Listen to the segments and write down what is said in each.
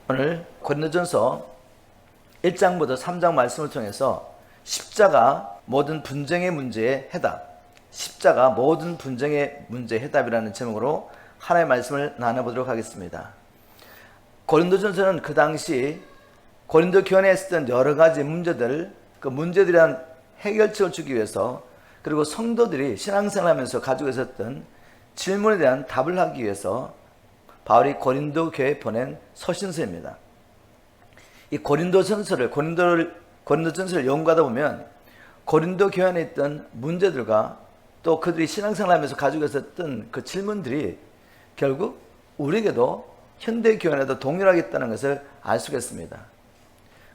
오늘 고린도전서 1장부터 3장 말씀을 통해서 십자가 모든 분쟁의 문제의 해답, 십자가 모든 분쟁의 문제의 해답이라는 제목으로 하나의 말씀을 나눠보도록 하겠습니다. 고린도전서는 그 당시 고린도 교회에 있었던 여러 가지 문제들, 그 문제들에 대한 해결책을 주기 위해서, 그리고 성도들이 신앙생활하면서 가지고 있었던 질문에 대한 답을 하기 위해서 바울이 고린도 교회에 보낸 서신서입니다. 이 고린도전서를 연구하다 보면 고린도 교회 안에 있던 문제들과 또 그들이 신앙생활하면서 가지고 있었던 그 질문들이 결국 우리에게도 현대 교회 안에도 동일하게 있다는 것을 알 수가 있습니다.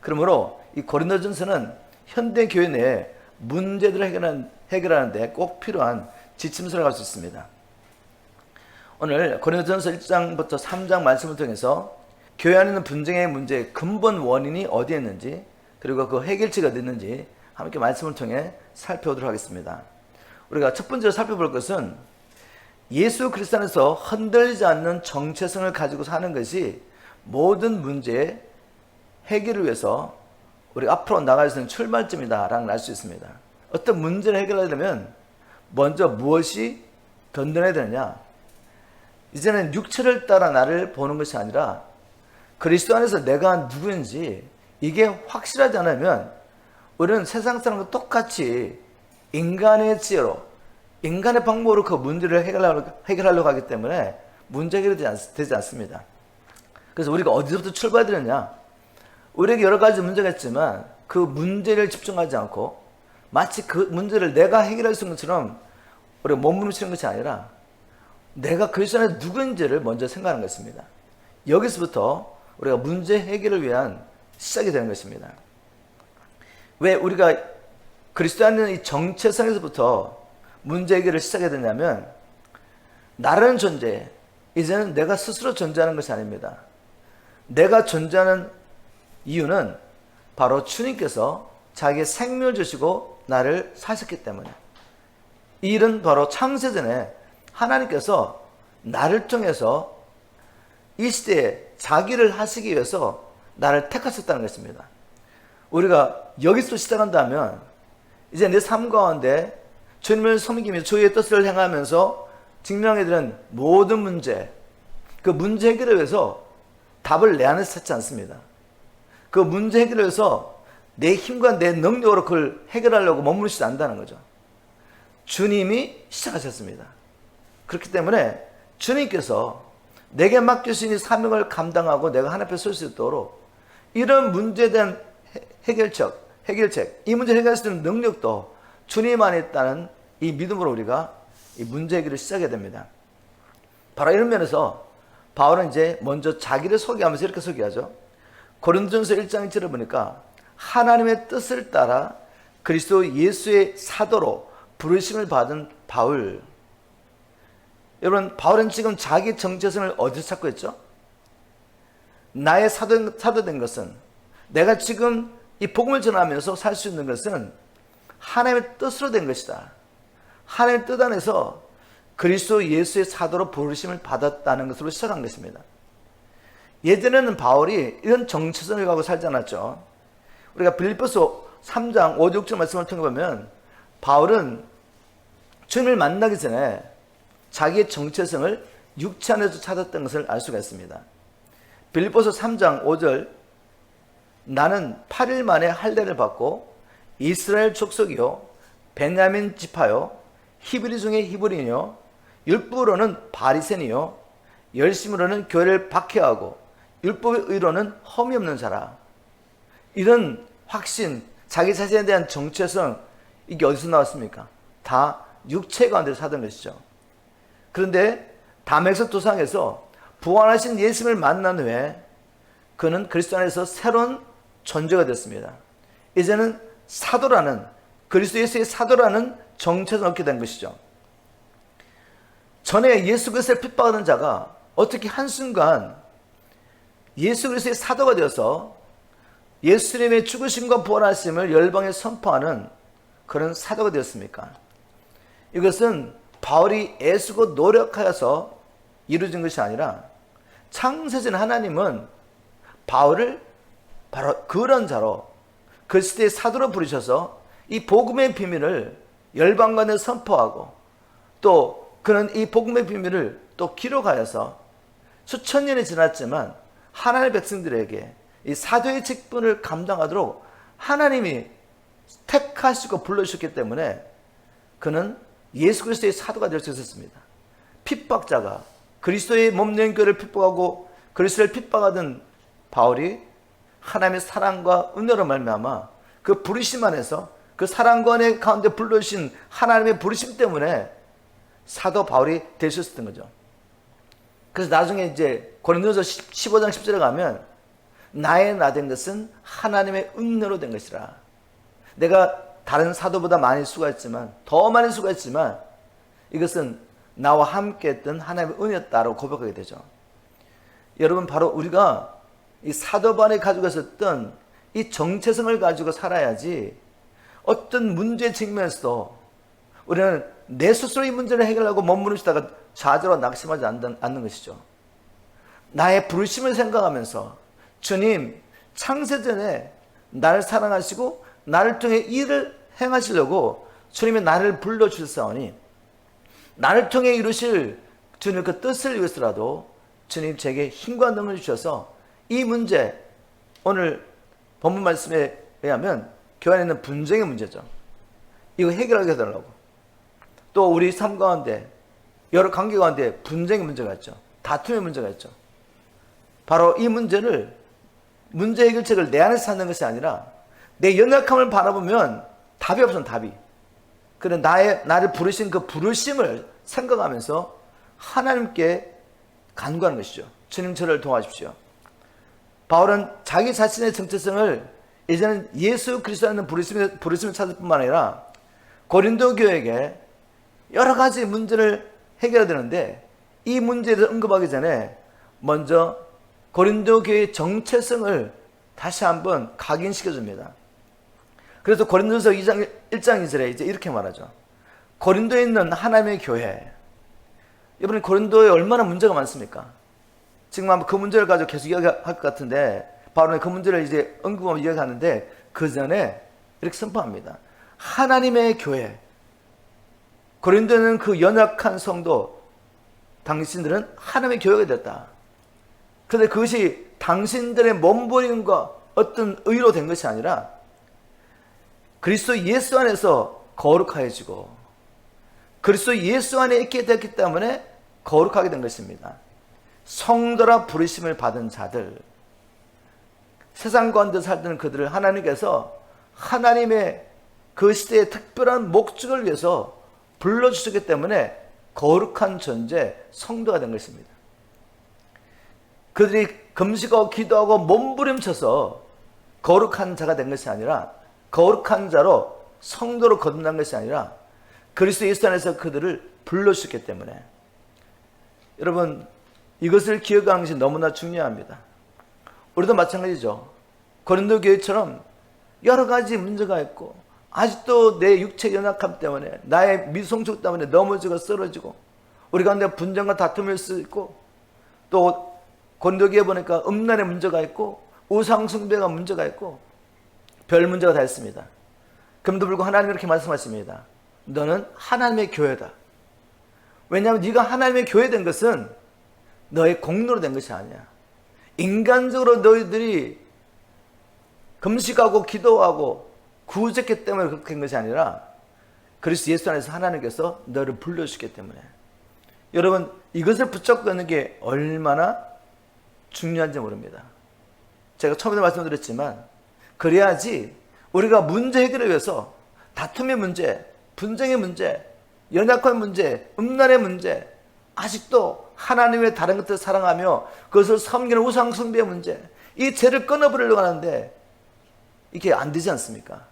그러므로 이 고린도전서는 현대 교회 내에 문제들을 해결하는 데 꼭 필요한 지침서라고 할 수 있습니다. 오늘 고린도전서 1장부터 3장 말씀을 통해서 교회 안에 있는 분쟁의 문제의 근본 원인이 어디에 있는지, 그리고 그 해결책이 어디 있는지 함께 말씀을 통해 살펴보도록 하겠습니다. 우리가 첫 번째로 살펴볼 것은 예수 그리스도 안에서 흔들리지 않는 정체성을 가지고 사는 것이 모든 문제의 해결을 위해서 우리가 앞으로 나갈 수 있는 출발점이다라는 걸 알 수 있습니다. 어떤 문제를 해결하려면 먼저 무엇이 던져내야 되느냐? 이제는 육체를 따라 나를 보는 것이 아니라 그리스도 안에서 내가 누구인지 이게 확실하지 않으면 우리는 세상 사람과 똑같이 인간의 지혜로, 인간의 방법으로 그 문제를 해결하려고 하기 때문에 문제 해결이 되지 않습니다. 그래서 우리가 어디서부터 출발해야 되느냐? 우리에게 여러 가지 문제가 있지만 그 문제를 집중하지 않고 마치 그 문제를 내가 해결할 수 있는 것처럼 우리가 몸부림치는 것이 아니라 내가 그리스도 안에 누구인지를 먼저 생각하는 것입니다. 여기서부터 우리가 문제 해결을 위한 시작이 되는 것입니다. 왜 우리가 그리스도 안에 있는 이 정체성에서부터 문제 해결을 시작해야 되냐면, 나라는 존재, 이제는 내가 스스로 존재하는 것이 아닙니다. 내가 존재하는 이유는 바로 주님께서 자기의 생명을 주시고 나를 사셨기 때문에, 이 일은 바로 창세전에 하나님께서 나를 통해서 이 시대에 자기를 하시기 위해서 나를 택하셨다는 것입니다. 우리가 여기서 시작한다면 이제 내 삶 가운데 주님을 섬기며 주의 뜻을 행하면서 직면하게 되는 모든 문제, 그 문제 해결을 위해서 답을 내 안에서 찾지 않습니다. 그 문제 해결을 위해서 내 힘과 내 능력으로 그걸 해결하려고 머무르시지 않는다는 거죠. 주님이 시작하셨습니다. 그렇기 때문에 주님께서 내게 맡겨주신 이 사명을 감당하고 내가 하나님 앞에 설 수 있도록 이런 문제에 대한 해결책, 이 문제를 해결할 수 있는 능력도 주님 안에 있다는 이 믿음으로 우리가 이 문제 해결을 시작해야 됩니다. 바로 이런 면에서 바울은 이제 먼저 자기를 소개하면서 이렇게 소개하죠. 고린도전서 1장 1절을 보니까 하나님의 뜻을 따라 그리스도 예수의 사도로 부르심을 받은 바울. 여러분, 바울은 지금 자기 정체성을 어디서 찾고 있죠? 나의 사도된 것은, 내가 지금 이 복음을 전하면서 살 수 있는 것은 하나님의 뜻으로 된 것이다. 하나님의 뜻 안에서 그리스도 예수의 사도로 부르심을 받았다는 것으로 시작한 것입니다. 예전에는 바울이 이런 정체성을 가지고 살지 않았죠. 우리가 빌립보서 3장 5, 6절 말씀을 통해 보면 바울은 주님을 만나기 전에 자기의 정체성을 육체 안에서 찾았던 것을 알 수가 있습니다. 빌립보서 3장 5절, 나는 8일 만에 할례를 받고 이스라엘 족속이요 베냐민 지파요 히브리 중에 히브리요 율법으로는 바리새인이요 열심으로는 교회를 박해하고 율법의 의로는 험이 없는 자라. 이런 확신, 자기 자신에 대한 정체성, 이게 어디서 나왔습니까? 다 육체 가운데서 사던 것이죠. 그런데 담에색 도상에서 부활하신 예수님을 만난 후에 그는 그리스도 안에서 새로운 존재가 됐습니다. 이제는 사도라는, 그리스도 예수의 사도라는 정체성을 얻게 된 것이죠. 전에 예수 그리스도를 핍박하는 자가 어떻게 한순간 예수 그리스도의 사도가 되어서 예수님의 죽으심과 부활하심을 열방에 선포하는 그런 사도가 되었습니까? 이것은 바울이 애쓰고 노력하여서 이루어진 것이 아니라 창세전 하나님은 바울을 바로 그런 자로 그 시대의 사도로 부르셔서 이 복음의 비밀을 열방간에 선포하고 또 그는 이 복음의 비밀을 또 기록하여서 수천 년이 지났지만 하나님의 백성들에게 이 사도의 직분을 감당하도록 하나님이 택하시고 불러주셨기 때문에 그는 예수 그리스도의 사도가 될 수 있었습니다. 핍박자가 그리스도의 몸된 교회를 핍박하고 그리스도를 핍박하던 바울이 하나님의 사랑과 은혜로 말미암아 그 부르심 안에서 그 사랑과 은혜 가운데 불러주신 하나님의 부르심 때문에 사도 바울이 될 수 있었던 거죠. 그래서 나중에 이제 고린도서 15장 10절에 가면 나의 나 된 것은 하나님의 은혜로 된 것이라. 내가 다른 사도보다 많이 수고했지만 더 많이 수고했지만 이것은 나와 함께 했던 하나님의 은혜였다라고 고백하게 되죠. 여러분 바로 우리가 이 사도반에 가지고 있었던 이 정체성을 가지고 살아야지 어떤 문제 측면에서도 우리는 내 스스로 이 문제를 해결하고 몸부림치다가 좌절과 낙심하지 않는 것이죠. 나의 부르심을 생각하면서 주님 창세전에 나를 사랑하시고 나를 통해 일을 행하시려고 주님이 나를 불러주셨사오니 나를 통해 이루실 주님의 그 뜻을 위해서라도 주님 제게 힘과 능을 주셔서 이 문제, 오늘 본문 말씀에 의하면 교회 안에 있는 분쟁의 문제죠. 이거 해결하게 해달라고. 또 우리 삶 가운데 여러 관계 가운데 분쟁의 문제가 있죠. 다툼의 문제가 있죠. 바로 이 문제를 문제 해결책을 내 안에서 찾는 것이 아니라 내 연약함을 바라보면 답이 없으면 답이. 그래 나를 부르신 그 부르심을 생각하면서 하나님께 간구하는 것이죠. 주님 저를 도와주십시오. 바울은 자기 자신의 정체성을 이제는 예수 그리스도라는 부르심을 찾을 뿐만 아니라 고린도 교회에게 여러 가지 문제를 해결해야 되는데 이 문제에 대해서 언급하기 전에 먼저 고린도 교회의 정체성을 다시 한번 각인시켜줍니다. 그래서 고린도서 1장 2절에 이제 이렇게 말하죠. 고린도에 있는 하나님의 교회. 여러분 고린도에 얼마나 문제가 많습니까? 지금 한번 그 문제를 가지고 계속 이야기할 것 같은데 바로 그 문제를 이제 언급하면 이야기하는데 그 전에 이렇게 선포합니다. 하나님의 교회. 고린도는 그 연약한 성도 당신들은 하나님의 교회가 됐다. 그런데 그것이 당신들의 몸부림과 어떤 의로 된 것이 아니라 그리스도 예수 안에서 거룩하여지고 그리스도 예수 안에 있게 됐기 때문에 거룩하게 된 것입니다. 성도라 부르심을 받은 자들, 세상 가운데 살던 그들을 하나님께서 하나님의 그 시대의 특별한 목적을 위해서 불러주셨기 때문에 거룩한 존재, 성도가 된 것입니다. 그들이 금식하고 기도하고 몸부림쳐서 거룩한 자가 된 것이 아니라 거룩한 자로 성도로 거듭난 것이 아니라 그리스도 예수 안에서 그들을 불러주셨기 때문에 여러분 이것을 기억하는 것이 너무나 중요합니다. 우리도 마찬가지죠. 고린도 교회처럼 여러 가지 문제가 있고 아직도 내 육체 연약함 때문에 나의 미성숙 때문에 넘어지고 쓰러지고 우리 가운데 분쟁과 다툼일 수 있고 또 고린도 교회 보니까 음란의 문제가 있고 우상 숭배가 문제가 있고 별 문제가 다 있습니다. 그럼에도 불구하고 하나님이 이렇게 말씀하십니다. 너는 하나님의 교회다. 왜냐하면 네가 하나님의 교회 된 것은 너의 공로로 된 것이 아니야. 인간적으로 너희들이 금식하고 기도하고 구제했기 때문에 그렇게 된 것이 아니라 그리스도 예수 안에서 하나님께서 너를 불러주셨기 때문에 여러분 이것을 붙잡고 있는 게 얼마나 중요한지 모릅니다. 제가 처음에 말씀드렸지만 그래야지 우리가 문제 해결을 위해서 다툼의 문제, 분쟁의 문제, 연약한 문제, 음란의 문제 아직도 하나님의 다른 것들을 사랑하며 그것을 섬기는 우상 숭배의 문제 이 죄를 끊어버리려고 하는데 이게 안 되지 않습니까?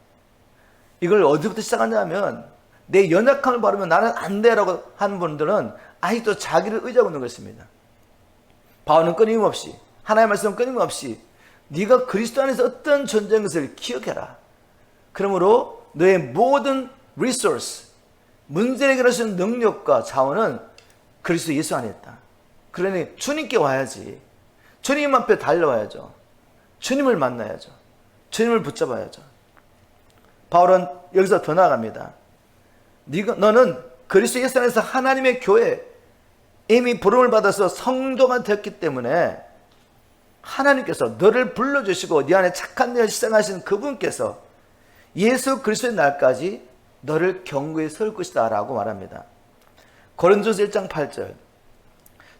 이걸 어디부터 시작하냐면 내 연약함을 바르면 나는 안 돼라고 하는 분들은 아직도 자기를 의지하고 있는 것입니다. 바울은 끊임없이 하나님의 말씀은 끊임없이 네가 그리스도 안에서 어떤 존재인 것을 기억해라. 그러므로 너의 모든 리소스 문제 해결할 수 있는 능력과 자원은 그리스도 예수 안에 있다. 그러니 주님께 와야지. 주님 앞에 달려와야죠. 주님을 만나야죠. 주님을 붙잡아야죠. 바울은 여기서 더 나아갑니다. 너는 그리스도 예수 안에서 하나님의 교회, 이미 부름을 받아서 성도가 됐기 때문에 하나님께서 너를 불러주시고 네 안에 착한 일을 시작하신 그분께서 예수 그리스도의 날까지 너를 경고에 세울 것이다 라고 말합니다. 고린도서 1장 8절,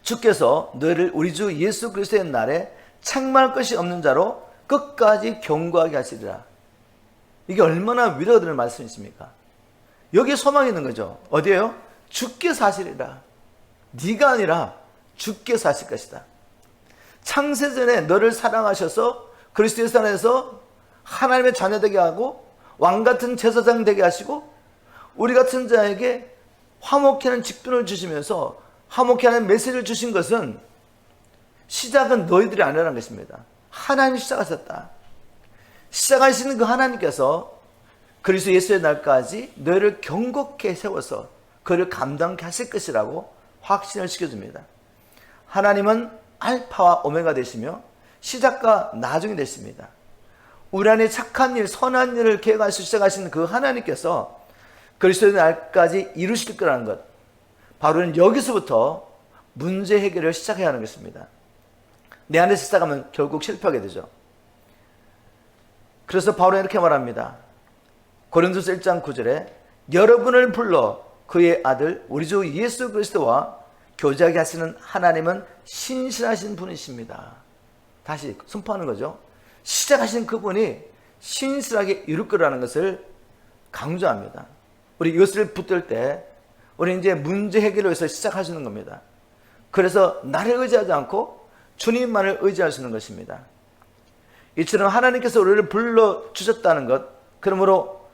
주께서 너를 우리 주 예수 그리스도의 날에 책망할 것이 없는 자로 끝까지 경고하게 하시리라. 이게 얼마나 위로가 되는 말씀이십니까? 여기에 소망이 있는 거죠. 어디에요? 주께서 하시리라. 네가 아니라 주께서 하실 것이다. 창세전에 너를 사랑하셔서 그리스도 예수 안에서 하나님의 자녀 되게 하고 왕같은 제사장 되게 하시고 우리 같은 자에게 화목케 하는 직분을 주시면서 화목케 하는 메시지를 주신 것은 시작은 너희들이 아니라는 것입니다. 하나님이 시작하셨다. 시작하시는 그 하나님께서 그리스도 예수의 날까지 너희를 경고케 세워서 그를 감당케 하실 것이라고 확신을 시켜줍니다. 하나님은 알파와 오메가 되시며 시작과 나중이 되십니다. 우리 안에 착한 일, 선한 일을 계획하시고 시작하신 그 하나님께서 그리스도의 날까지 이루실 거라는 것, 바로는 여기서부터 문제 해결을 시작해야 하는 것입니다. 내 안에서 시작하면 결국 실패하게 되죠. 그래서 바울은 이렇게 말합니다. 고린도서 1장 9절에 여러분을 불러 그의 아들 우리 주 예수 그리스도와 교제하게 하시는 하나님은 신실하신 분이십니다. 다시 선포하는 거죠. 시작하신 그분이 신실하게 이룰 거라는 것을 강조합니다. 우리 이것을 붙들 때 우리 이제 문제 해결을 위해서 시작하시는 겁니다. 그래서 나를 의지하지 않고 주님만을 의지하시는 것입니다. 이처럼 하나님께서 우리를 불러주셨다는 것, 그러므로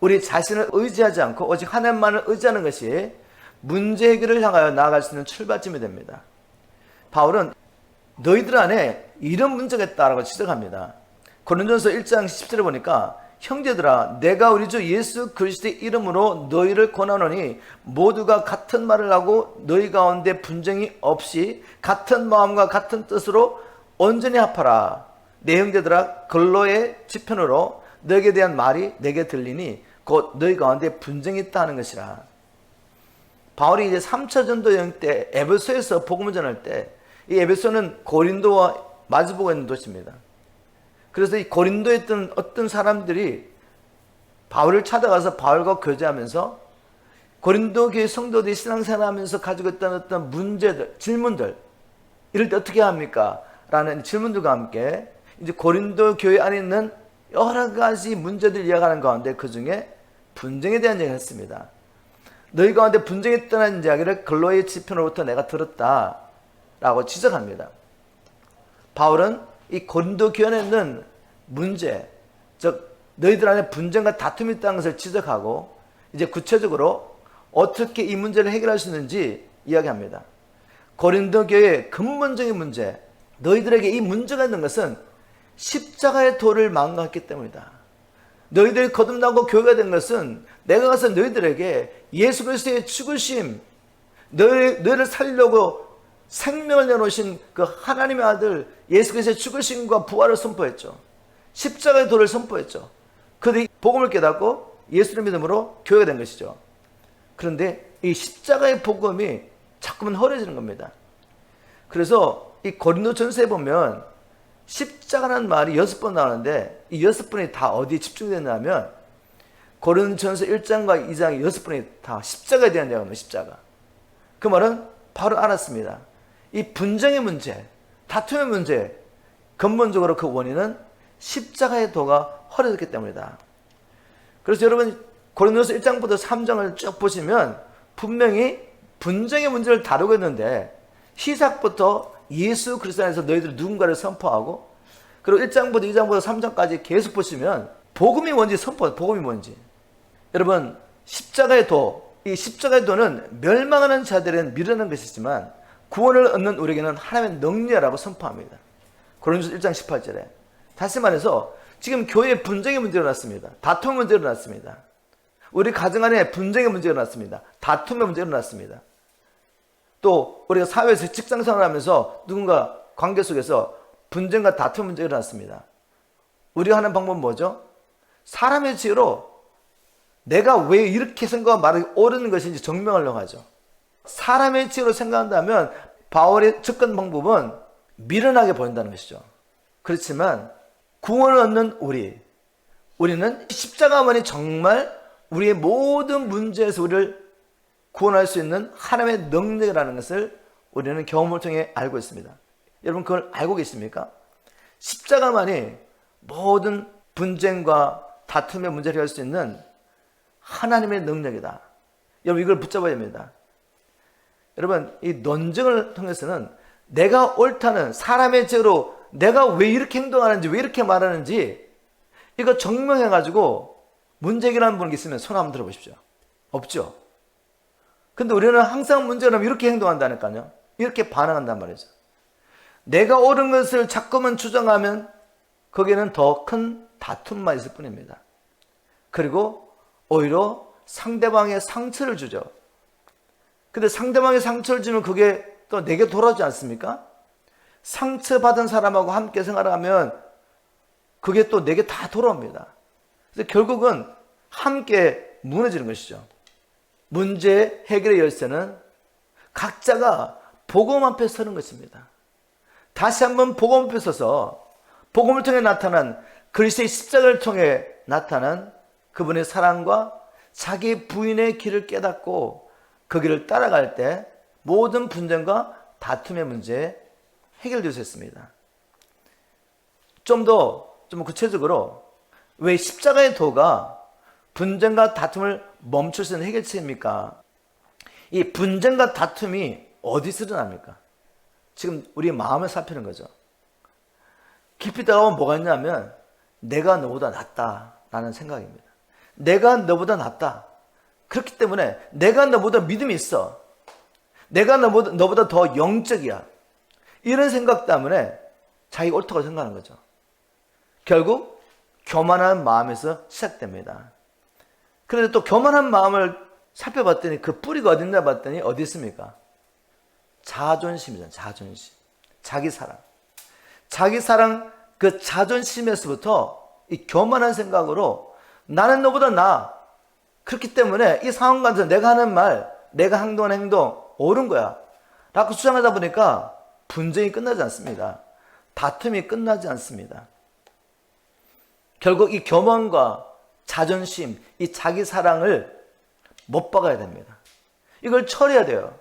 우리 자신을 의지하지 않고 오직 하나님만을 의지하는 것이 문제 해결을 향하여 나아갈 수 있는 출발점이 됩니다. 바울은 너희들 안에 이런 문제가 있다라고 지적합니다. 고린도전서 1장 10절에 보니까 형제들아 내가 우리 주 예수 그리스도의 이름으로 너희를 권하노니 모두가 같은 말을 하고 너희 가운데 분쟁이 없이 같은 마음과 같은 뜻으로 온전히 합하라. 내 형제들아 근로의 지편으로 너에게 대한 말이 내게 들리니 곧 너희 가운데 분쟁이 있다 하는 것이라. 바울이 이제 3차 전도 여행 때 에베소에서 복음을 전할 때 이 에베소는 고린도와 마주보고 있는 도시입니다. 그래서 이 고린도에 있던 어떤 사람들이 바울을 찾아가서 바울과 교제하면서 고린도 교회 성도들이 신앙생활하면서 가지고 있던 어떤 문제들, 질문들, 이럴 때 어떻게 합니까? 라는 질문들과 함께 이제 고린도 교회 안에 있는 여러 가지 문제들을 이야기하는 가운데 그 중에 분쟁에 대한 이야기를 했습니다. 너희 가운데 분쟁이 있다는 이야기를 근로의 지편으로부터 내가 들었다 라고 지적합니다. 바울은 이 고린도 교회 안에 있는 문제, 즉 너희들 안에 분쟁과 다툼이 있다는 것을 지적하고 이제 구체적으로 어떻게 이 문제를 해결할 수 있는지 이야기합니다. 고린도 교회의 근본적인 문제, 너희들에게 이 문제가 있는 것은 십자가의 도를 망각했기 때문이다. 너희들이 거듭나고 교회가 된 것은 내가 가서 너희들에게 예수 그리스도의 죽으심, 너희를 살리려고 생명을 내놓으신 그 하나님의 아들 예수 그리스도의 죽으심과 부활을 선포했죠. 십자가의 도를 선포했죠. 그들이 복음을 깨닫고 예수를 믿음으로 교회가 된 것이죠. 그런데 이 십자가의 복음이 자꾸만 허려지는 겁니다. 그래서 이 고린도전서에 보면 십자가라는 말이 6번 나오는데 이 6번이 다 어디에 집중됐냐면 고린도전서 1장과 2장 6번이 다 십자가에 대한 이야기입니다. 십자가. 그 말은 바로 알았습니다. 이 분쟁의 문제, 다툼의 문제, 근본적으로 그 원인은 십자가의 도가 허려졌기 때문이다. 그래서 여러분 고린도서 1장부터 3장을 쭉 보시면 분명히 분쟁의 문제를 다루고 있는데 시작부터 예수 그리스도 안에서 너희들이 누군가를 선포하고 그리고 1장부터 2장부터 3장까지 계속 보시면 복음이 뭔지 선포, 복음이 뭔지. 여러분 십자가의 도, 이 십자가의 도는 멸망하는 자들은 미련한 것이지만 구원을 얻는 우리에게는 하나님의 능력이라고 선포합니다. 고린도서 1장 18절에. 다시 말해서 지금 교회에 분쟁의 문제가 일어났습니다. 다툼의 문제가 일어났습니다. 우리 가정 안에 분쟁의 문제가 일어났습니다. 다툼의 문제가 일어났습니다. 또 우리가 사회에서 직장 생활하면서 누군가 관계 속에서 분쟁과 다툼 문제가 일어났습니다. 우리가 하는 방법은 뭐죠? 사람의 지혜로 내가 왜 이렇게 생각하고 말이 옳은 것인지 증명하려고 하죠. 사람의 지혜로 생각한다면 바울의 접근 방법은 미련하게 보인다는 것이죠. 그렇지만 구원을 얻는 우리는 십자가만이 정말 우리의 모든 문제에서 우리를 구원할 수 있는 하나님의 능력이라는 것을 우리는 경험을 통해 알고 있습니다. 여러분 그걸 알고 계십니까? 십자가만이 모든 분쟁과 다툼의 문제를 해결할 수 있는 하나님의 능력이다. 여러분 이걸 붙잡아야 됩니다. 여러분 이 논쟁을 통해서는 내가 옳다는 사람의 죄로 내가 왜 이렇게 행동하는지 왜 이렇게 말하는지 이거 증명해 가지고 문제 해결하는 분이 있으면 손 한번 들어보십시오. 없죠. 근데 우리는 항상 문제가 나면 이렇게 행동한다니까요. 이렇게 반응한단 말이죠. 내가 옳은 것을 자꾸만 주장하면 거기에는 더 큰 다툼만 있을 뿐입니다. 그리고 오히려 상대방의 상처를 주죠. 근데 상대방의 상처를 주면 그게 또 내게 돌아오지 않습니까? 상처받은 사람하고 함께 생활하면 그게 또 내게 다 돌아옵니다. 그래서 결국은 함께 무너지는 것이죠. 문제 해결의 열쇠는 각자가 복음 앞에 서는 것입니다. 다시 한번 복음 앞에 서서 복음을 통해 나타난 그리스도의 십자가를 통해 나타난 그분의 사랑과 자기 부인의 길을 깨닫고 그 길을 따라갈 때 모든 분쟁과 다툼의 문제 해결될 수 있습니다. 좀 구체적으로 왜 십자가의 도가 분쟁과 다툼을 멈출 수 있는 해결책입니까? 이 분쟁과 다툼이 어디서 일어납니까? 지금 우리 마음을 살피는 거죠. 깊이 들어가면 뭐가 있냐면 내가 너보다 낫다라는 생각입니다. 내가 너보다 낫다. 그렇기 때문에 내가 너보다 믿음이 있어. 내가 너보다 더 영적이야. 이런 생각 때문에 자기가 옳다고 생각하는 거죠. 결국 교만한 마음에서 시작됩니다. 그런데 또 교만한 마음을 살펴봤더니 그 뿌리가 어디 있나 봤더니 어디 있습니까? 자존심이잖아요. 자존심. 자기 사랑 그 자존심에서부터 이 교만한 생각으로 나는 너보다 나아. 그렇기 때문에 이 상황 가운데서 내가 하는 말, 내가 행동하는 행동 옳은 거야 라고 주장하다 보니까 분쟁이 끝나지 않습니다. 다툼이 끝나지 않습니다. 결국 이 교만과 자존심, 이 자기 사랑을 못 박아야 됩니다. 이걸 처리해야 돼요.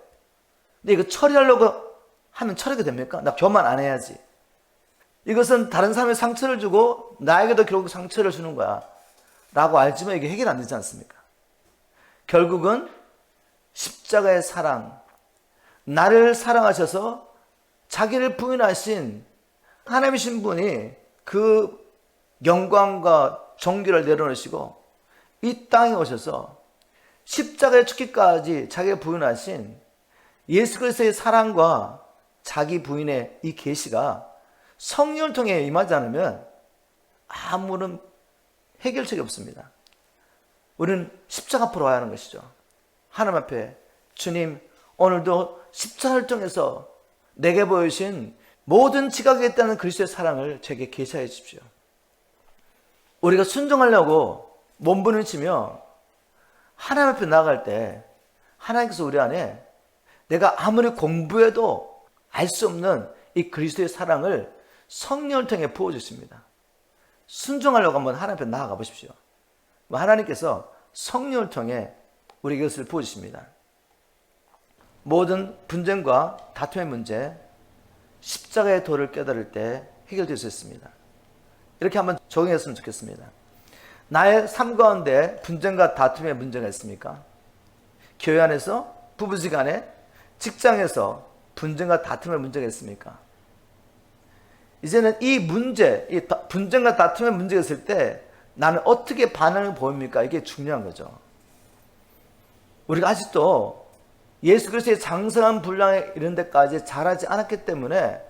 근데 이거 처리하려고 하면 처리가 됩니까? 나 교만 안 해야지. 이것은 다른 사람의 상처를 주고 나에게도 결국 상처를 주는 거야 라고 알지만 이게 해결 안 되지 않습니까? 결국은 십자가의 사랑, 나를 사랑하셔서 자기를 부인하신 하나님이신 분이 그 영광과 존귀를 내려놓으시고 이 땅에 오셔서 십자가에 죽기까지 자기가 부인하신 예수 그리스도의 사랑과 자기 부인의 이 계시가 성령을 통해 임하지 않으면 아무런 해결책이 없습니다. 우리는 십자가 앞으로 와야 하는 것이죠. 하나님 앞에 주님 오늘도 십자가를 통해서 내게 보여주신 모든 지각에 있다는 그리스도의 사랑을 제게 계시하여 주십시오. 우리가 순종하려고 몸부림치며 하나님 앞에 나아갈 때 하나님께서 우리 안에 내가 아무리 공부해도 알 수 없는 이 그리스도의 사랑을 성령을 통해 부어주십니다. 순종하려고 한번 하나님 앞에 나아가 보십시오. 하나님께서 성령을 통해 우리에게 이것을 부어주십니다. 모든 분쟁과 다툼의 문제, 십자가의 도를 깨달을 때 해결될 수 있습니다. 이렇게 한번 적용했으면 좋겠습니다. 나의 삶 가운데 분쟁과 다툼의 문제가 있습니까? 교회 안에서, 부부지간에, 직장에서 분쟁과 다툼의 문제가 있습니까? 이제는 이 문제, 이 분쟁과 다툼의 문제가 있을 때 나는 어떻게 반응을 보입니까? 이게 중요한 거죠. 우리가 아직도 예수 그리스도의 장성한 분량에 이른 데까지 자라지 않았기 때문에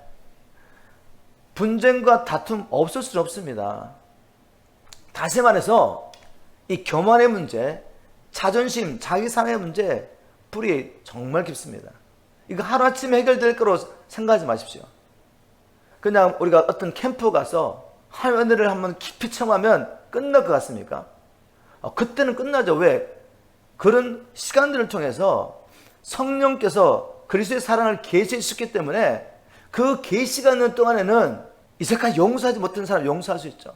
분쟁과 다툼 없을 수는 없습니다. 다시 말해서 이 교만의 문제, 자존심, 자기 사랑의 문제 뿌리 정말 깊습니다. 이거 하루아침에 해결될 거로 생각하지 마십시오. 그냥 우리가 어떤 캠프 가서 하나님의 은혜를 한번 깊이 청하면 끝날 것 같습니까? 그때는 끝나죠. 왜? 그런 시간들을 통해서 성령께서 그리스도의 사랑을 계시해 주셨기 때문에 그 계시가 동안에는 이제까지 용서하지 못한 사람 용서할 수 있죠.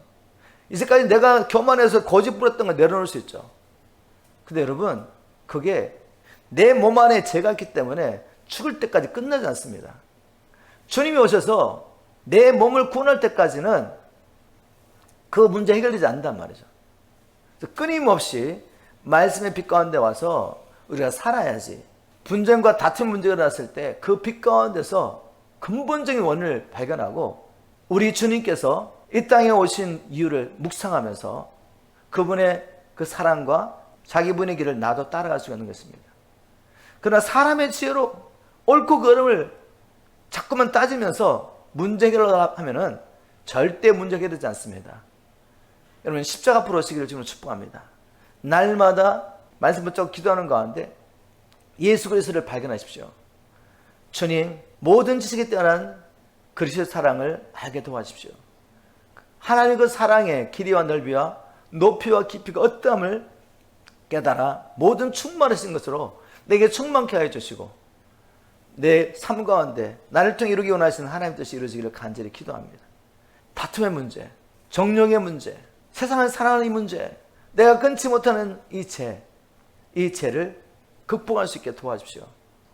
이제까지 내가 교만해서 고집 부렸던 걸 내려놓을 수 있죠. 근데 여러분, 그게 내 몸 안에 죄가 있기 때문에 죽을 때까지 끝나지 않습니다. 주님이 오셔서 내 몸을 구원할 때까지는 그 문제 해결되지 않는단 말이죠. 끊임없이 말씀의 빛 가운데 와서 우리가 살아야지. 분쟁과 다툼 문제가 일어났을 때 그 빛 가운데서 근본적인 원인을 발견하고 우리 주님께서 이 땅에 오신 이유를 묵상하면서 그분의 그 사랑과 자기 분위기를 나도 따라갈 수가 있는 것입니다. 그러나 사람의 지혜로 옳고 그름을 자꾸만 따지면서 문제 해결을 하면은 절대 문제 해결되지 않습니다. 여러분, 십자가 앞으로 오시기를 지금 축복합니다. 날마다 말씀 붙잡고 기도하는 가운데 예수 그리스도를 발견하십시오. 주님, 모든 지식에 뛰어난 그리스도의 사랑을 알게 도와주십시오. 하나님의 그 사랑의 길이와 넓이와 높이와 깊이가 어떠함을 깨달아 모든 충만하신 것으로 내게 충만케 하여 주시고 내 삶 가운데 나를 통해 이루기 원하시는 하나님의 뜻이 이루어지기를 간절히 기도합니다. 다툼의 문제, 정욕의 문제, 세상을 사랑하는 이 문제, 내가 끊지 못하는 이 죄를 극복할 수 있게 도와주십시오.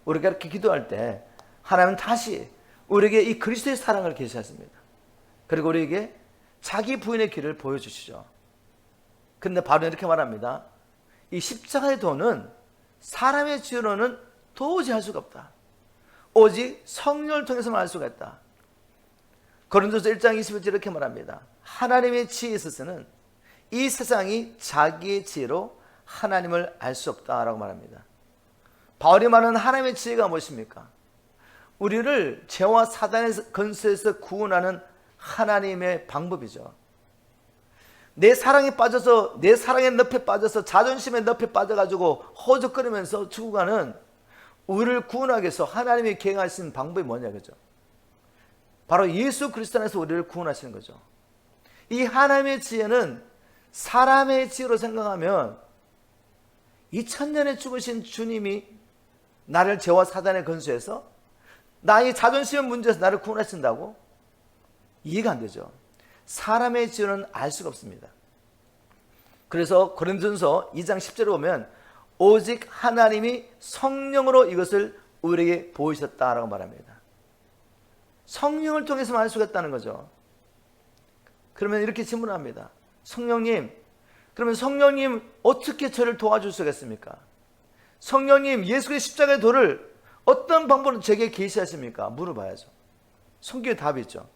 우리가 이렇게 기도할 때 하나님은 다시 우리에게 이 그리스도의 사랑을 계시하십니다. 그리고 우리에게 자기 부인의 길을 보여주시죠. 그런데 바로 이렇게 말합니다. 이 십자가의 도는 사람의 지혜로는 도저히 할 수가 없다. 오직 성령을 통해서만 할 수가 있다. 고린도서 1장 21절 이렇게 말합니다. 하나님의 지혜에 있어서는 이 세상이 자기의 지혜로 하나님을 알 수 없다라고 말합니다. 바울이 말하는 하나님의 지혜가 무엇입니까? 우리를 죄와 사단의 권세에서 구원하는 하나님의 방법이죠. 내 사랑에 빠져서, 내 사랑의 늪에 빠져서 자존심의 늪에 빠져가지고 허적거리면서 죽어가는 우리를 구원하기 위해서 하나님이 계획하신 방법이 뭐냐, 그죠? 바로 예수 그리스도 안에서 우리를 구원하시는 거죠. 이 하나님의 지혜는 사람의 지혜로 생각하면 2000년에 죽으신 주님이 나를 죄와 사단의 권세에서 나의 자존심의 문제에서 나를 구원하신다고? 이해가 안 되죠. 사람의 지혜는 알 수가 없습니다. 그래서 고린도전서 2장 10절에 보면 오직 하나님이 성령으로 이것을 우리에게 보이셨다라고 말합니다. 성령을 통해서만 알 수가 있다는 거죠. 그러면 이렇게 질문합니다. 성령님, 그러면 성령님 어떻게 저를 도와줄 수 있겠습니까? 성령님, 예수의 십자가의 도를 어떤 방법으로 제게 계시하십니까? 물어봐야죠. 성경에 답이 있죠.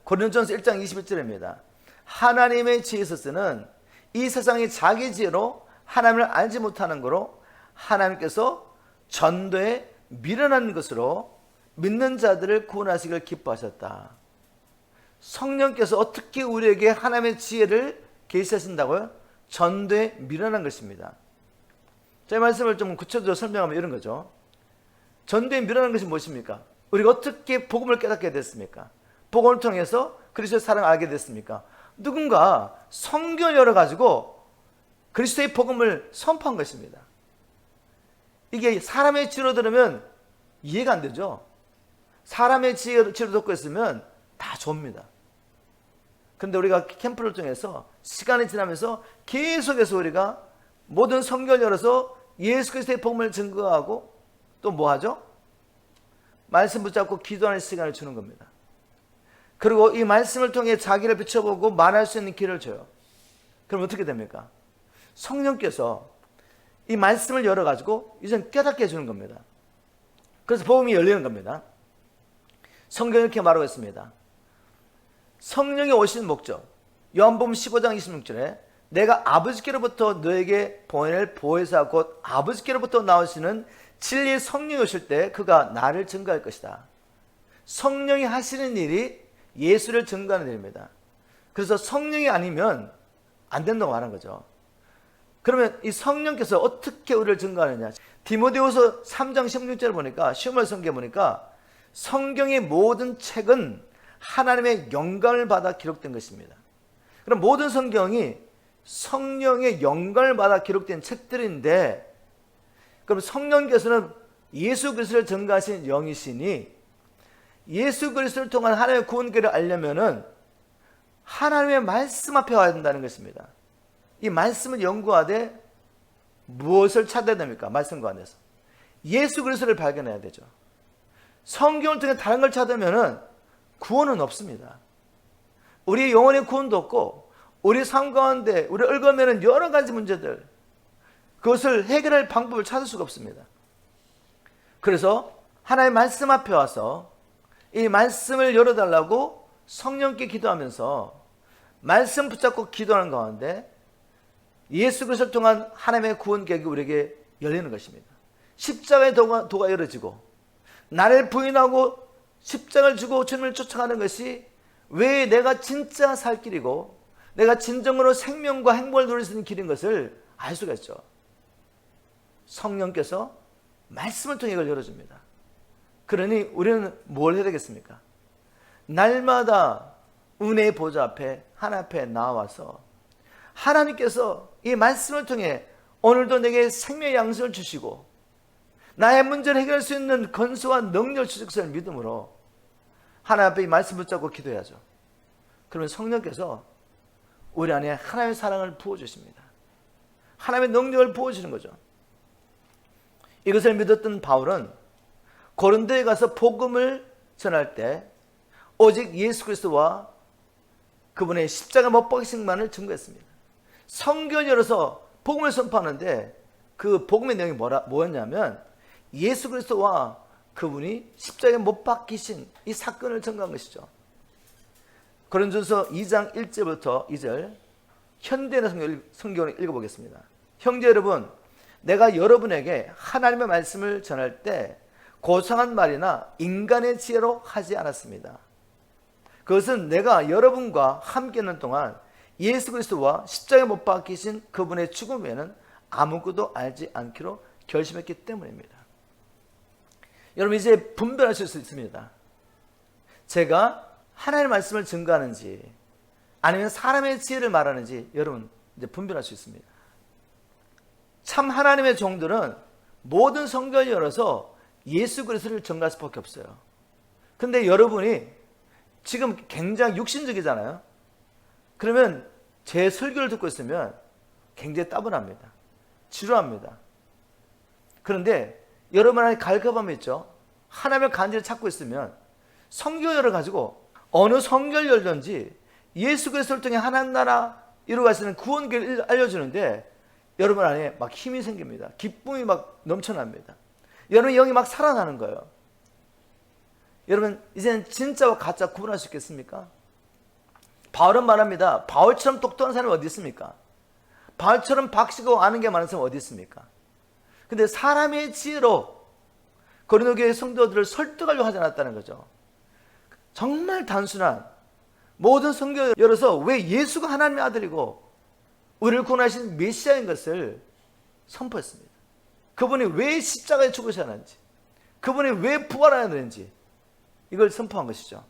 고린도전서 1장 21절입니다. 하나님의 지혜에 있어서는 이 세상이 자기 지혜로 하나님을 알지 못하는 거로 하나님께서 전도에 미련한 것으로 믿는 자들을 구원하시기를 기뻐하셨다. 성령께서 어떻게 우리에게 하나님의 지혜를 계시하신다고요? 전도에 미련한 것입니다. 제 말씀을 좀 구체적으로 설명하면 이런 거죠. 전도에 미련한 것이 무엇입니까? 우리가 어떻게 복음을 깨닫게 됐습니까? 복음을 통해서 그리스도의 사랑을 알게 됐습니까? 누군가 성경을 열어가지고 그리스도의 복음을 선포한 것입니다. 이게 사람의 지혜로 들으면 이해가 안 되죠. 사람의 지혜로 듣고 있으면 다 좋습니다. 그런데 우리가 캠프를 통해서 시간이 지나면서 계속해서 우리가 모든 성경을 열어서 예수 그리스도의 복음을 증거하고 또 뭐 하죠? 말씀 붙잡고 기도하는 시간을 주는 겁니다. 그리고 이 말씀을 통해 자기를 비춰보고 말할 수 있는 길을 줘요. 그럼 어떻게 됩니까? 성령께서 이 말씀을 열어가지고 이제 깨닫게 해주는 겁니다. 그래서 복음이 열리는 겁니다. 성경이 이렇게 말하고 있습니다. 성령이 오신 목적, 요한복음 15장 26절에 내가 아버지께로부터 너에게 보낼 보혜사 곧 아버지께로부터 나오시는 진리의 성령이 오실 때 그가 나를 증거할 것이다. 성령이 하시는 일이 예수를 증거하는 일입니다. 그래서 성령이 아니면 안 된다고 말하는 거죠. 그러면 이 성령께서 어떻게 우리를 증거하느냐? 디모데후서 3장 16절을 보니까 시험을 성경에 보니까 성경의 모든 책은 하나님의 영감을 받아 기록된 것입니다. 그럼 모든 성경이 성령의 영감을 받아 기록된 책들인데, 그럼 성령께서는 예수 그리스도를 전가하신 영이시니 예수 그리스도를 통한 하나님의 구원계를 알려면은 하나님의 말씀 앞에 와야 된다는 것입니다. 이 말씀을 연구하되 무엇을 찾아야 됩니까? 말씀과 안에서 예수 그리스도를 발견해야 되죠. 성경을 통해 다른 걸 찾으면은 구원은 없습니다. 우리 영혼의 구원도 없고, 우리 삶 가운데 우리 얽어매는 여러 가지 문제들, 그것을 해결할 방법을 찾을 수가 없습니다. 그래서 하나님의 말씀 앞에 와서 이 말씀을 열어달라고 성령께 기도하면서 말씀 붙잡고 기도하는 가운데 예수 그리스도를 통한 하나님의 구원 계획이 우리에게 열리는 것입니다. 십자가의 도가 열어지고, 나를 부인하고 십자가를 주고 주님을 쫓아가는 것이 왜 내가 진짜 살 길이고 내가 진정으로 생명과 행복을 누릴 수 있는 길인 것을 알 수가 있죠. 성령께서 말씀을 통해 이걸 열어줍니다. 그러니 우리는 뭘 해야 되겠습니까? 날마다 은혜의 보좌 앞에 하나님 앞에 나와서 하나님께서 이 말씀을 통해 오늘도 내게 생명의 양식을 주시고 나의 문제를 해결할 수 있는 건수와 능력을 주실 것을 믿음으로 하나님 앞에 이 말씀 붙잡고 기도해야죠. 그러면 성령께서 우리 안에 하나님의 사랑을 부어주십니다. 하나님의 능력을 부어주시는 거죠. 이것을 믿었던 바울은 고린도에 가서 복음을 전할 때 오직 예수 그리스도와 그분의 십자가 못 박히심만을 증거했습니다. 성경을 열어서 복음을 선포하는데 그 복음의 내용이 뭐였냐면 예수 그리스도와 그분이 십자가에 못 박히신 이 사건을 전가한 것이죠. 고린도서 2장 1절부터 2절 현대의 성경을 읽어보겠습니다. 형제 여러분, 내가 여러분에게 하나님의 말씀을 전할 때 고상한 말이나 인간의 지혜로 하지 않았습니다. 그것은 내가 여러분과 함께 있는 동안 예수 그리스도와 십자가에 못 박히신 그분의 죽음 외에는 아무것도 알지 않기로 결심했기 때문입니다. 여러분, 이제 분별하실 수 있습니다. 제가 하나님의 말씀을 증거하는지 아니면 사람의 지혜를 말하는지 여러분 이제 분별할 수 있습니다. 참 하나님의 종들은 모든 성경을 열어서 예수 그리스도를 전가할 수밖에 없어요. 근데 여러분이 지금 굉장히 육신적이잖아요. 그러면 제 설교를 듣고 있으면 굉장히 따분합니다. 지루합니다. 그런데 여러분 안에 갈급함이 있죠. 하나님의 간지를 찾고 있으면 성경을 열어가지고 어느 성경을 열든지 예수 그리스도를 통해 하나님 나라 이루어가시는 구원길을 알려주는데 여러분 안에 막 힘이 생깁니다. 기쁨이 막 넘쳐납니다. 여러분 영이 막 살아나는 거예요. 여러분 이제는 진짜와 가짜 구분할 수 있겠습니까? 바울은 말합니다. 바울처럼 똑똑한 사람이 어디 있습니까? 바울처럼 박시고 아는 게 많은 사람이 어디 있습니까? 근데 사람의 지혜로 고린도 교회 성도들을 설득하려고 하지 않았다는 거죠. 정말 단순한 모든 성경을 열어서 왜 예수가 하나님의 아들이고 우리를 구원하신 메시아인 것을 선포했습니다. 그분이 왜 십자가에 죽으셨는지, 그분이 왜 부활해야 되는지 이걸 선포한 것이죠.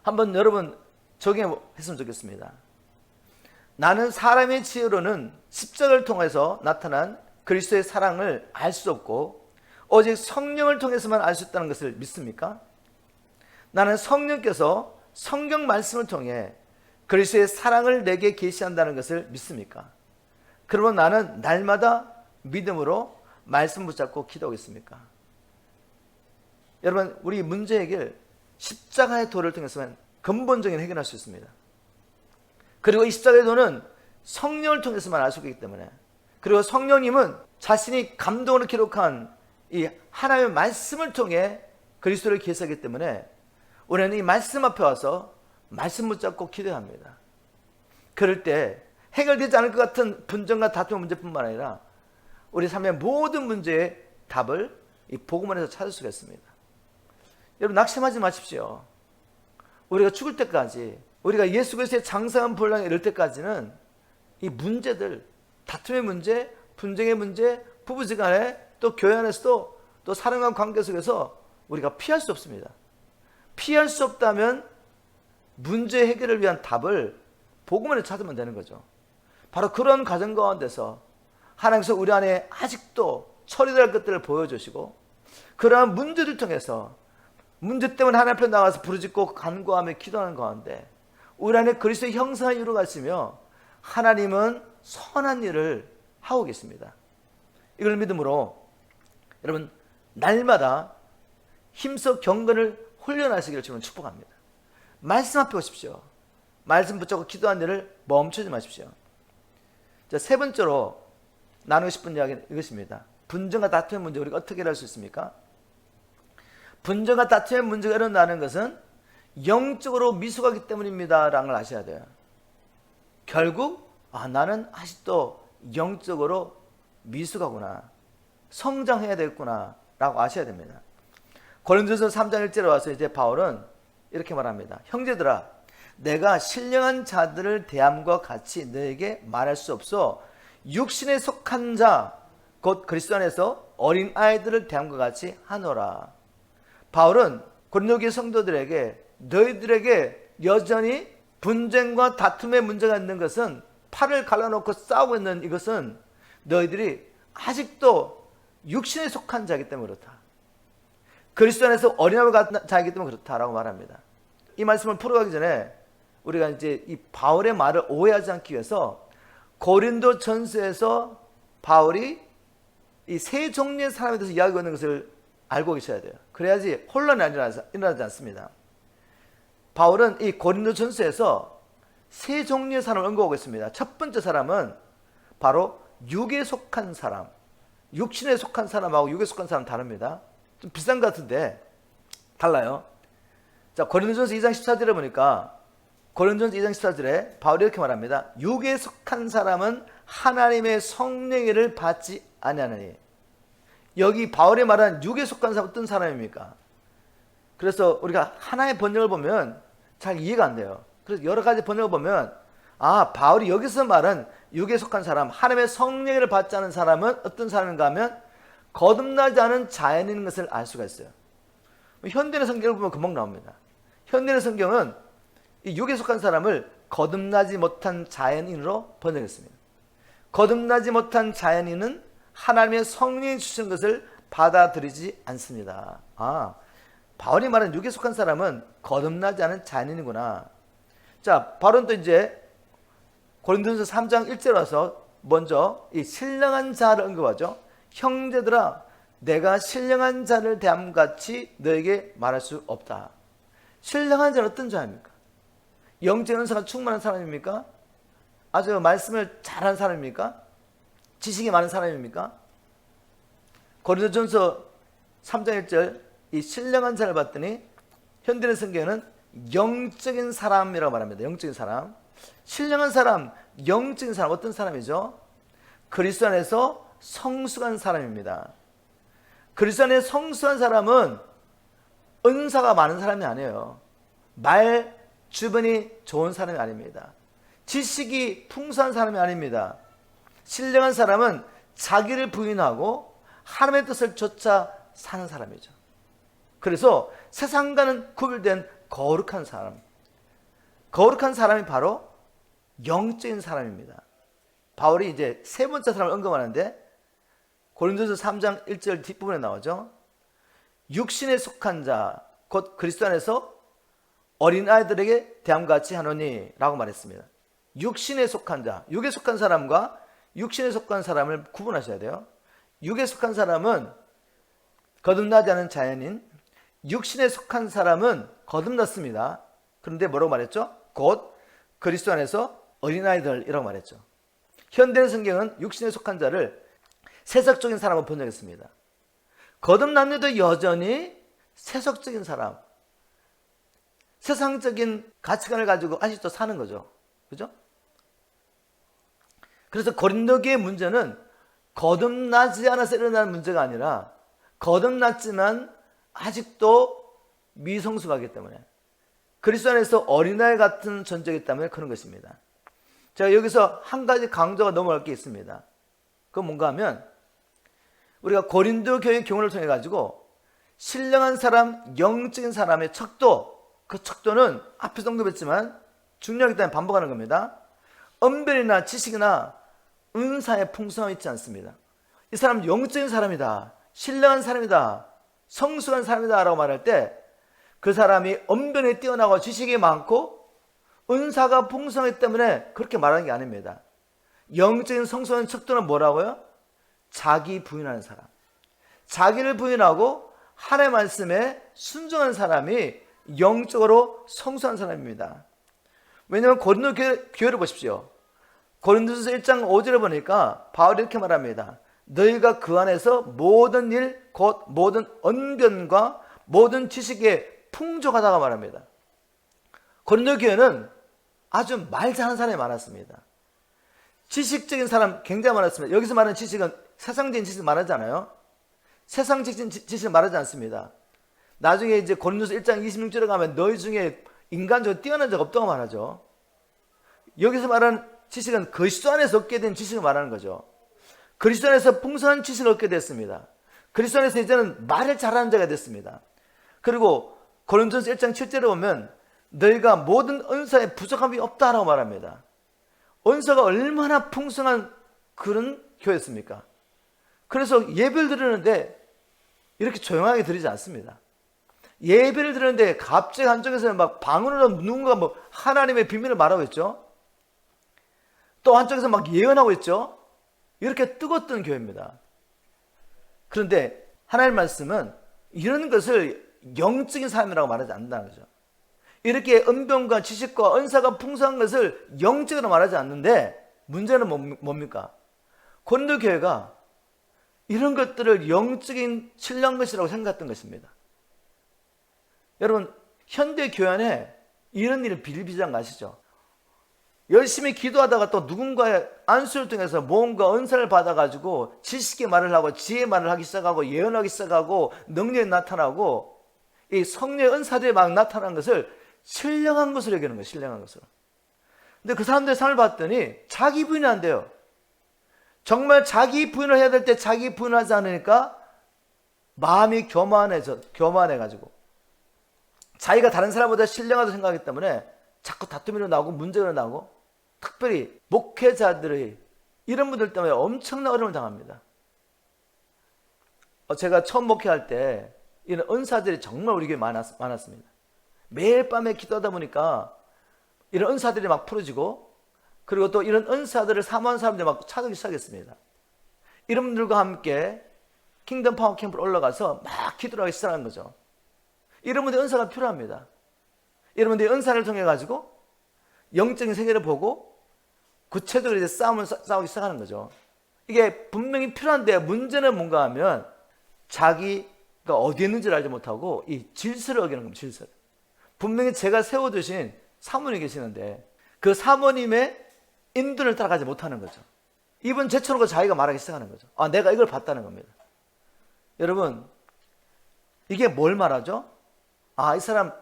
한번 여러분 적용했으면 좋겠습니다. 나는 사람의 지혜로는 십자가를 통해서 나타난 그리스도의 사랑을 알 수 없고 오직 성령을 통해서만 알 수 있다는 것을 믿습니까? 나는 성령께서 성경 말씀을 통해 그리스도의 사랑을 내게 계시한다는 것을 믿습니까? 그러면 나는 날마다 믿음으로 말씀 붙잡고 기도하겠습니까? 여러분, 우리 문제 해결 십자가의 도를 통해서만 근본적인 해결할 수 있습니다. 그리고 이 십자가의 도는 성령을 통해서만 알 수 있기 때문에, 그리고 성령님은 자신이 감동으로 기록한 이 하나님의 말씀을 통해 그리스도를 계시하기 때문에 우리는 이 말씀 앞에 와서 말씀 붙잡고 기도해야 합니다. 그럴 때 해결되지 않을 것 같은 분쟁과 다툼의 문제뿐만 아니라 우리 삶의 모든 문제의 답을 이 복음 안에서 찾을 수가 있습니다. 여러분 낙심하지 마십시오. 우리가 죽을 때까지, 우리가 예수 그리스도의 장성한 분량에 이를 때까지는 이 문제들, 다툼의 문제, 분쟁의 문제, 부부지간에 또 교회 안에서도 또 사랑과 관계 속에서 우리가 피할 수 없습니다. 피할 수 없다면 문제 해결을 위한 답을 복음 안에 찾으면 되는 거죠. 바로 그런 과정 가운데서 하나님께서 우리 안에 아직도 처리될 것들을 보여주시고, 그러한 문제를 통해서 문제 때문에 하나님 앞에 나가서 부르짖고 간구하며 기도하는 가운데 우리 안에 그리스도의 형상을 이루어가시며 하나님은 선한 일을 하고 계십니다. 이걸 믿음으로 여러분 날마다 힘써 경건을 훈련하시기를 저는 축복합니다. 말씀 앞에 오십시오. 말씀 붙잡고 기도하는 일을 멈추지 마십시오. 자, 세 번째로 나누고 싶은 이야기는 이것입니다. 분쟁과 다툼의 문제, 우리가 어떻게 해결할 수 있습니까? 분쟁과 다툼의 문제가 일어나는 것은 영적으로 미숙하기 때문입니다 라는 걸 아셔야 돼요. 결국 나는 아직도 영적으로 미숙하구나, 성장해야 되겠구나 라고 아셔야 됩니다. 고린도전서 3장 1절에 와서 이제 바울은 이렇게 말합니다. 형제들아, 내가 신령한 자들을 대함과 같이 너에게 말할 수 없어 육신에 속한 자 곧 그리스도 안에서 어린 아이들을 대함과 같이 하노라. 바울은 고린도 교회 성도들에게 너희들에게 여전히 분쟁과 다툼의 문제가 있는 것은, 팔을 갈라놓고 싸우고 있는 이것은 너희들이 아직도 육신에 속한 자이기 때문에 그렇다. 그리스도 안에서 어린아이와 같은 자이기 때문에 그렇다라고 말합니다. 이 말씀을 풀어가기 전에 우리가 이제 이 바울의 말을 오해하지 않기 위해서 고린도 전서에서 바울이 이 세 종류의 사람에 대해서 이야기하고 있는 것을 알고 계셔야 돼요. 그래야지 혼란이 일어나지 않습니다. 바울은 이 고린도 전서에서 세 종류의 사람을 언급하고 있습니다. 첫 번째 사람은 바로 육에 속한 사람, 육신에 속한 사람하고 육에 속한 사람 다릅니다. 좀 비슷한 것 같은데 달라요. 자, 고린도전서 2장 14절에 보니까 고린도전서 2장 14절에 바울이 이렇게 말합니다. 육에 속한 사람은 하나님의 성령을 받지 아니하느니. 여기 바울이 말한 육에 속한 사람은 어떤 사람입니까? 그래서 우리가 하나의 번역을 보면 잘 이해가 안 돼요. 그래서 여러 가지 번역을 보면 바울이 여기서 말한 육에 속한 사람, 하나님의 성령을 받지 않은 사람은 어떤 사람인가 하면 거듭나지 않은 자연인 것을 알 수가 있어요. 현대의 성경을 보면 금방 나옵니다. 현대의 성경은 이 육에 속한 사람을 거듭나지 못한 자연인으로 번역했습니다. 거듭나지 못한 자연인은 하나님의 성령이 주신 것을 받아들이지 않습니다. 바울이 말하는 육에 속한 사람은 거듭나지 않은 자연인이구나. 자, 바울은 또 이제 고린도전서 3장 1절에 와서 먼저 이 신령한 자를 언급하죠. 형제들아, 내가 신령한 자를 대함같이 너에게 말할 수 없다. 신령한 자는 어떤 자입니까? 영적 은사가 충만한 사람입니까? 아주 말씀을 잘하는 사람입니까? 지식이 많은 사람입니까? 고린도전서 3장 1절 이 신령한 자를 봤더니 현대의 성경에는 영적인 사람이라고 말합니다. 영적인 사람. 신령한 사람, 영적인 사람 어떤 사람이죠? 그리스도 안에서 성숙한 사람입니다. 그리스도 안에 성숙한 사람은 은사가 많은 사람이 아니에요. 말 주변이 좋은 사람이 아닙니다. 지식이 풍성한 사람이 아닙니다. 신령한 사람은 자기를 부인하고 하나님의 뜻을 쫓아 사는 사람이죠. 그래서 세상과는 구별된 거룩한 사람, 거룩한 사람이 바로 영적인 사람입니다. 바울이 이제 세 번째 사람을 언급하는데 고린도서 3장 1절 뒷부분에 나오죠. 육신에 속한 자, 곧 그리스도 안에서 어린아이들에게 대함같이 하노니 라고 말했습니다. 육신에 속한 자, 육에 속한 사람과 육신에 속한 사람을 구분하셔야 돼요. 육에 속한 사람은 거듭나지 않은 자연인, 육신에 속한 사람은 거듭났습니다. 그런데 뭐라고 말했죠? 곧 그리스도 안에서 어린아이들이라고 말했죠. 현대 성경은 육신에 속한 자를 세속적인 사람으로 번역했습니다. 거듭났는데도 여전히 세속적인 사람, 세상적인 가치관을 가지고 아직도 사는 거죠. 그죠? 그래서 고린도교의 문제는 거듭나지 않아서 일어나는 문제가 아니라 거듭났지만 아직도 미성숙하기 때문에 그리스도 안에서 어린아이 같은 존재이기 때문에 그런 것입니다. 제가 여기서 한 가지 강조가 넘어갈 게 있습니다. 그건 뭔가 하면 우리가 고린도 교회의 경우를 통해 가지고 신령한 사람, 영적인 사람의 척도, 그 척도는 앞에서 언급했지만 중요하기 때문에 반복하는 겁니다. 언변이나 지식이나 은사의 풍성함이 있지 않습니다. 이 사람 영적인 사람이다, 신령한 사람이다, 성숙한 사람이다 라고 말할 때 그 사람이 언변에 뛰어나고 지식이 많고 은사가 풍성하기 때문에 그렇게 말하는 게 아닙니다. 영적인 성숙한 척도는 뭐라고요? 자기 부인하는 사람, 자기를 부인하고 하나님의 말씀에 순종하는 사람이 영적으로 성숙한 사람입니다. 왜냐하면 고린도 교회를 보십시오. 고린도전서 1장 5절에 보니까 바울이 이렇게 말합니다. 너희가 그 안에서 모든 일, 곧 모든 언변과 모든 지식에 풍족하다가 말합니다. 고린도 교회는 아주 말 잘하는 사람이 많았습니다. 지식적인 사람 굉장히 많았습니다. 여기서 말하는 지식은 세상적인 지식을 말하지 않아요. 세상적인 지식을 말하지 않습니다. 나중에 이제 고린도서 1장 26절에 가면 너희 중에 인간적으로 뛰어난 자가 없다고 말하죠. 여기서 말하는 지식은 그리스도 안에서 얻게 된 지식을 말하는 거죠. 그리스도 안에서 풍성한 지식을 얻게 됐습니다. 그리스도 안에서 이제는 말을 잘하는 자가 됐습니다. 그리고 고린도전서 1장 7절에 보면 너희가 모든 은사에 부족함이 없다라고 말합니다. 은사가 얼마나 풍성한 그런 교회였습니까? 그래서 예배를 드리는데 이렇게 조용하게 드리지 않습니다. 예배를 드리는데 갑자기 한쪽에서는 막 방언으로 누군가 뭐 하나님의 비밀을 말하고 있죠. 또 한쪽에서 막 예언하고 있죠. 이렇게 뜨겁던 교회입니다. 그런데 하나님의 말씀은 이런 것을 영적인 사람이라고 말하지 않는다는 거죠. 이렇게 은병과 지식과 은사가 풍성한 것을 영적으로 말하지 않는데 문제는 뭡니까? 고린도 교회가 이런 것들을 영적인 신령한 것이라고 생각했던 것입니다. 여러분, 현대 교회 안에 이런 일이 비일비재한 거 아시죠? 열심히 기도하다가 또 누군가의 안수를 통해서 뭔가 은사를 받아가지고 지식의 말을 하고 지혜의 말을 하기 시작하고 예언하기 시작하고 능력이 나타나고 이 성령의 은사들이 막 나타나는 것을 신령한 것으로 여기는 거예요. 신령한 것으로. 근데 그 사람들의 삶을 봤더니 자기 부인이 안 돼요. 정말 자기 부인을 해야 될 때 자기 부인을 하지 않으니까 마음이 교만해가지고 자기가 다른 사람보다 신령하다고 생각하기 때문에 자꾸 다툼이 일어나고 문제가 일어나고 특별히 목회자들의 이런 분들 때문에 엄청난 어려움을 당합니다. 제가 처음 목회할 때 이런 은사들이 정말 우리 교회에 많았습니다. 매일 밤에 기도하다 보니까 이런 은사들이 막 풀어지고 그리고 또 이런 은사들을 사모하는 사람들이 막 찾아오기 시작했습니다. 이런 분들과 함께 킹덤 파워 캠프로 올라가서 막 기도를 하기 시작한 거죠. 이런 분들의 은사가 필요합니다. 이런 분들의 은사를 통해 가지고 영적인 세계를 보고 구체적으로 이제 싸우기 시작하는 거죠. 이게 분명히 필요한데 문제는 뭔가 하면 자기가 어디에 있는지를 알지 못하고 이 질서를 어기는 겁니다. 질서를. 분명히 제가 세워두신 사모님이 계시는데 그 사모님의 인도를 따라가지 못하는 거죠. 이분 제쳐놓고 자기가 말하기 시작하는 거죠. 아, 내가 이걸 봤다는 겁니다. 여러분, 이게 뭘 말하죠? 아, 이 사람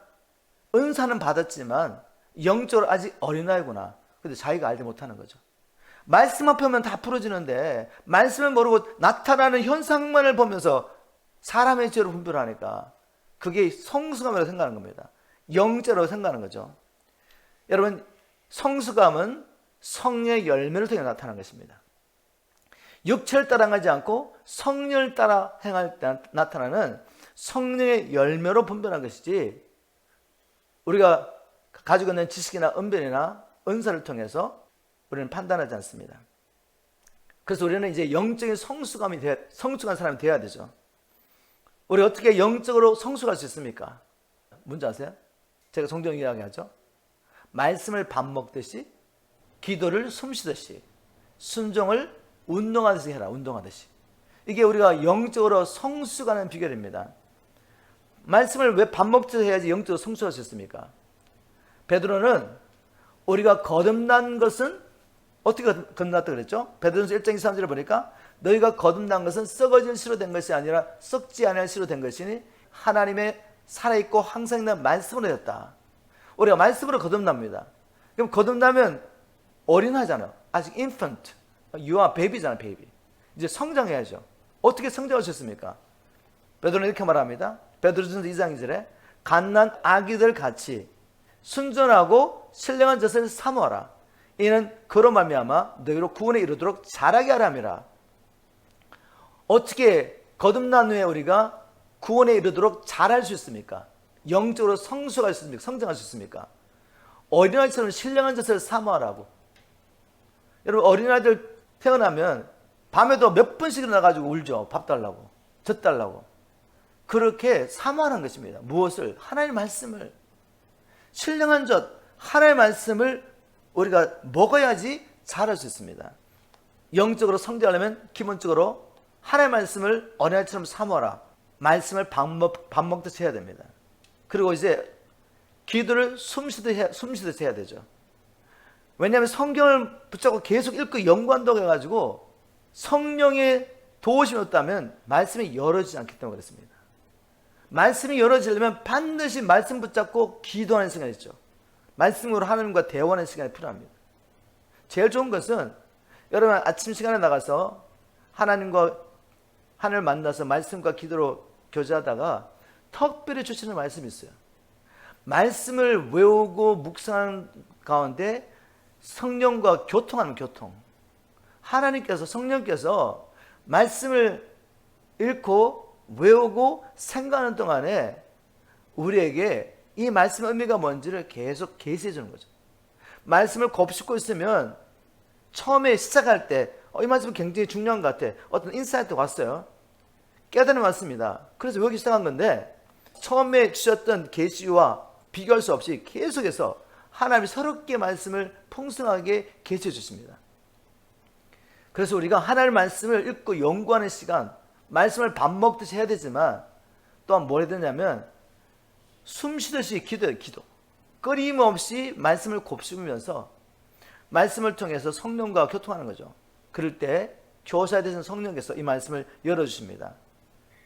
은사는 받았지만 영적으로 아직 어린아이구나. 근데 자기가 알지 못하는 거죠. 말씀 앞에 오면 다 풀어지는데 말씀을 모르고 나타나는 현상만을 보면서 사람의 죄로 분별하니까 그게 성숙함이라고 생각하는 겁니다. 영죄라고 생각하는 거죠. 여러분, 성숙함은 성령의 열매를 통해 나타나는 것입니다. 육체를 따라가지 않고 성령을 따라 행할 때 나타나는 성령의 열매로 분별한 것이지 우리가 가지고 있는 지식이나 언변이나 은사를 통해서 우리는 판단하지 않습니다. 그래서 우리는 이제 영적인 성숙한 사람이 되어야 되죠. 우리 어떻게 영적으로 성숙할 수 있습니까? 뭔지 아세요? 제가 종종 이야기하죠. 말씀을 밥 먹듯이 기도를 숨 쉬듯이 순종을 운동하듯이 해라. 운동하듯이. 이게 우리가 영적으로 성숙하는 비결입니다. 말씀을 왜 밥 먹듯이 해야지 영적으로 성숙할 수 있습니까? 베드로는 우리가 거듭난 것은 어떻게 거듭났다 그랬죠? 베드로전서 1장 23절에 보니까 너희가 거듭난 것은 썩어질 씨로 된 것이 아니라 썩지 않을 씨로 된 것이니 하나님의 살아있고 항상 있는 말씀으로 되었다. 우리가 말씀으로 거듭납니다. 그럼 거듭나면 어린아이잖아요. 아직 infant, you are baby잖아요. baby. 이제 성장해야죠. 어떻게 성장할 수 있습니까? 베드로는 이렇게 말합니다. 베드로전서 2장 2절에 갓난 아기들 같이 순전하고 신령한 젖을 사모하라. 이는 그로 말미암아 너희로 구원에 이르도록 자라게 하라 함이라. 어떻게 거듭난 후에 우리가 구원에 이르도록 자랄 수 있습니까? 영적으로 성숙할 수 있습니까? 성장할 수 있습니까? 어린아이처럼 신령한 젖을 사모하라고. 여러분, 어린아이들 태어나면 밤에도 몇 번씩 일어나가지고 울죠. 밥 달라고, 젖 달라고. 그렇게 사모하는 것입니다. 무엇을? 하나님의 말씀을. 신령한 젖, 하나님의 말씀을 우리가 먹어야지 자랄 수 있습니다. 영적으로 성장하려면 기본적으로 하나님의 말씀을 어린아이처럼 사모하라. 말씀을 밥 먹듯이 해야 됩니다. 그리고 이제 기도를 숨쉬듯이 해야 되죠. 왜냐하면 성경을 붙잡고 계속 읽고 연구한다고 해가지고 성령의 도우심이 없다면 말씀이 열어지지 않기 때문에 그렇습니다. 말씀이 열어지려면 반드시 말씀 붙잡고 기도하는 시간이 있죠. 말씀으로 하나님과 대화하는 시간이 필요합니다. 제일 좋은 것은 여러분 아침 시간에 나가서 하나님과 하나님을 만나서 말씀과 기도로 교제하다가 특별히 주시는 말씀이 있어요. 말씀을 외우고 묵상하는 가운데 성령과 교통하는 교통. 하나님께서 성령께서 말씀을 읽고 외우고 생각하는 동안에 우리에게 이 말씀의 의미가 뭔지를 계속 계시해 주는 거죠. 말씀을 곱씹고 있으면 처음에 시작할 때 이 말씀은 굉장히 중요한 것 같아. 어떤 인사이트가 왔어요. 깨달음이 왔습니다. 그래서 외우기 시작한 건데 처음에 주셨던 계시와 비교할 수 없이 계속해서 하나님이 새롭게 말씀을 풍성하게 계시해 주십니다. 그래서 우리가 하나님의 말씀을 읽고 연구하는 시간, 말씀을 밥 먹듯이 해야 되지만 또한 뭘 해야 되냐면 숨 쉬듯이 기도해요. 기도. 끊임없이 말씀을 곱씹으면서 말씀을 통해서 성령과 교통하는 거죠. 그럴 때 교사에 대해서 성령께서 이 말씀을 열어주십니다.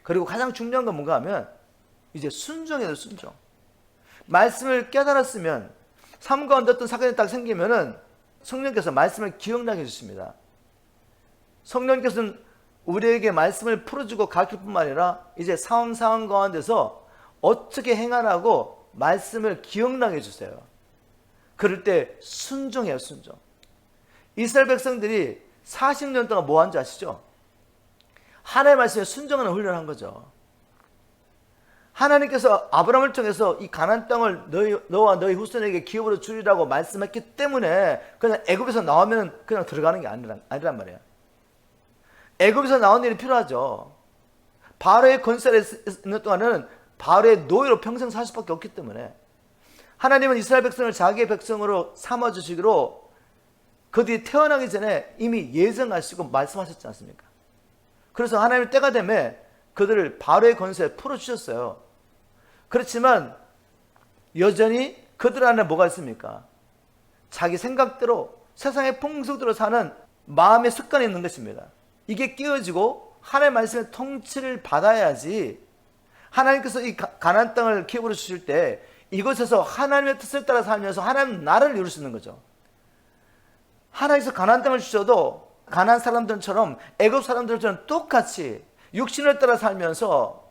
그리고 가장 중요한 건 뭔가 하면 이제 순종해요. 순종. 말씀을 깨달았으면 삶 가운데 어떤 사건이 딱 생기면은 성령께서 말씀을 기억나게 해주십니다. 성령께서는 우리에게 말씀을 풀어주고 가르칠 뿐만 아니라 이제 상황 가운데서 어떻게 행하라고 말씀을 기억나게 해주세요. 그럴 때 순종해요. 순종. 이스라엘 백성들이 40년 동안 뭐 한지 아시죠? 하나님의 말씀에 순종하는 훈련을 한 거죠. 하나님께서 아브라함을 통해서 이 가나안 땅을 너와 너희 후손에게 기업으로 주리라고 말씀했기 때문에 그냥 애굽에서 나오면 그냥 들어가는 게 아니란 말이에요. 애굽에서 나온 일이 필요하죠. 바로의 건설에 있는 동안은 바로의 노예로 평생 살 수밖에 없기 때문에 하나님은 이스라엘 백성을 자기의 백성으로 삼아주시기로 그들이 태어나기 전에 이미 예정하시고 말씀하셨지 않습니까? 그래서 하나님 때가 되면 그들을 바로의 권세에 풀어주셨어요. 그렇지만 여전히 그들 안에 뭐가 있습니까? 자기 생각대로 세상의 풍속대로 사는 마음의 습관이 있는 것입니다. 이게 끼어지고 하나님의 말씀의 통치를 받아야지 하나님께서 이 가나안 땅을 기업으로 주실 때 이곳에서 하나님의 뜻을 따라 살면서 하나님 나라를 이룰 수 있는 거죠. 하나님께서 가나안 땅을 주셔도 가나안 사람들처럼 애굽 사람들처럼 똑같이 육신을 따라 살면서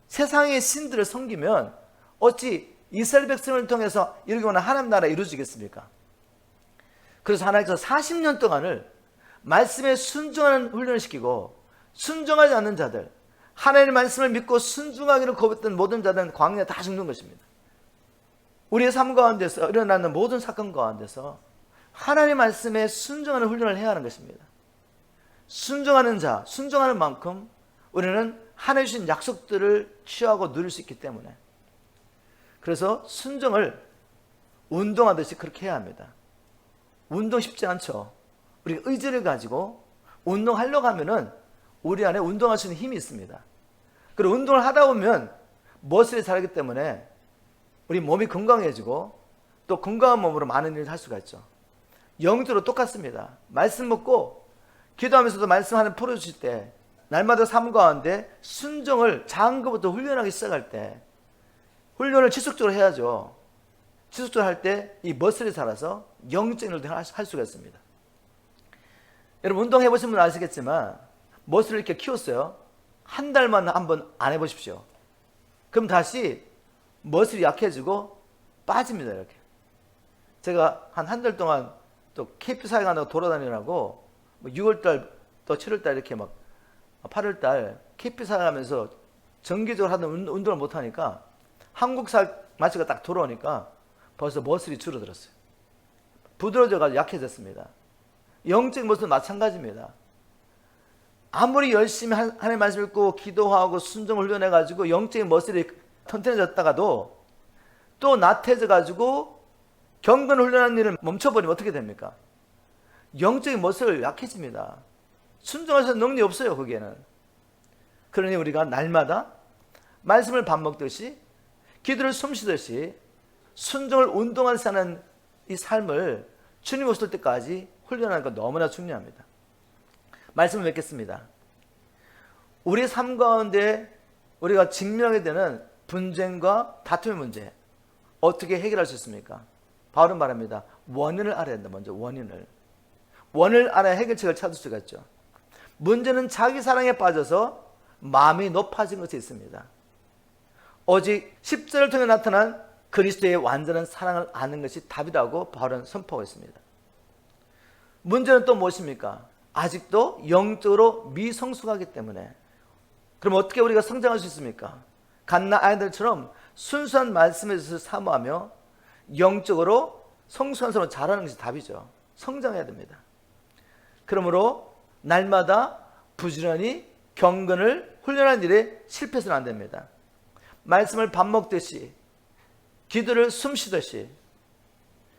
세상의 신들을 섬기면 어찌 이스라엘 백성을 통해서 이루기 원하는 하나님 나라 이루어지겠습니까? 그래서 하나님께서 40년 동안을 말씀에 순종하는 훈련을 시키고 순종하지 않는 자들, 하나님의 말씀을 믿고 순종하기를 거부했던 모든 자들은 광야에 다 죽는 것입니다. 우리의 삶 가운데서 일어나는 모든 사건 가운데서 하나님의 말씀에 순종하는 훈련을 해야 하는 것입니다. 순종하는 자, 순종하는 만큼 우리는 하나님 주신 약속들을 취하고 누릴 수 있기 때문에 그래서 순종을 운동하듯이 그렇게 해야 합니다. 운동 쉽지 않죠. 우리가 의지를 가지고 운동하려고 하면은 우리 안에 운동할 수 있는 힘이 있습니다. 그리고 운동을 하다 보면 머슬이 자라기 때문에 우리 몸이 건강해지고 또 건강한 몸으로 많은 일을 할 수가 있죠. 영적으로 똑같습니다. 말씀 먹고 기도하면서도 말씀 하나 풀어주실 때 날마다 삶 가운데 순종을 작은 것부터 훈련하기 시작할 때 훈련을 지속적으로 해야죠. 지속적으로 할 때 이 머슬이 자라서 영적인 일을 할 수가 있습니다. 여러분 운동해 보신 분은 아시겠지만 머슬을 이렇게 키웠어요. 한 달만 한번 안 해보십시오. 그럼 다시 머슬이 약해지고 빠집니다. 이렇게. 제가 한 달 동안 또 KP 사역한다고 돌아다니라고 6월달 또 7월달 이렇게 막 8월달 KP 사역하면서 정기적으로 하던 운동을 못하니까 한국 사역 마치가 딱 돌아오니까 벌써 머슬이 줄어들었어요. 부드러워져가지고 약해졌습니다. 영적인 모습은 마찬가지입니다. 아무리 열심히 하나님 말씀 읽고 기도하고 순종을 훈련해가지고 영적인 머슬이 튼튼해졌다가도 또 나태해져가지고 경건 훈련하는 일을 멈춰버리면 어떻게 됩니까? 영적인 머슬 약해집니다. 순종할 능력이 없어요. 거기에는. 그러니 우리가 날마다 말씀을 밥 먹듯이 기도를 숨쉬듯이 순종을 운동하는 사는 이 삶을 주님 오실 때까지 훈련하는 것 너무나 중요합니다. 말씀을 맺겠습니다. 우리 삶 가운데 우리가 직면하게 되는 분쟁과 다툼의 문제 어떻게 해결할 수 있습니까? 바울은 말합니다. 원인을 알아야 된다. 먼저 원인을 알아야 해결책을 찾을 수가 있죠. 문제는 자기 사랑에 빠져서 마음이 높아진 것이 있습니다. 오직 십자를 통해 나타난 그리스도의 완전한 사랑을 아는 것이 답이라고 바울은 선포하고 있습니다. 문제는 또 무엇입니까? 아직도 영적으로 미성숙하기 때문에. 그럼 어떻게 우리가 성장할 수 있습니까? 갓난 아이들처럼 순수한 말씀에 대해서 사모하며 영적으로 성숙한 사람을 자라는 것이 답이죠. 성장해야 됩니다. 그러므로 날마다 부지런히 경건을 훈련하는 일에 실패해서는 안 됩니다. 말씀을 밥 먹듯이 기도를 숨쉬듯이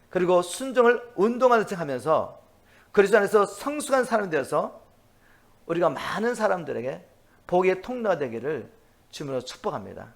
그리고 순종을 운동하듯이 하면서 그리스도 안에서 성숙한 사람이 되어서 우리가 많은 사람들에게 복의 통로가 되기를 주님으로 축복합니다.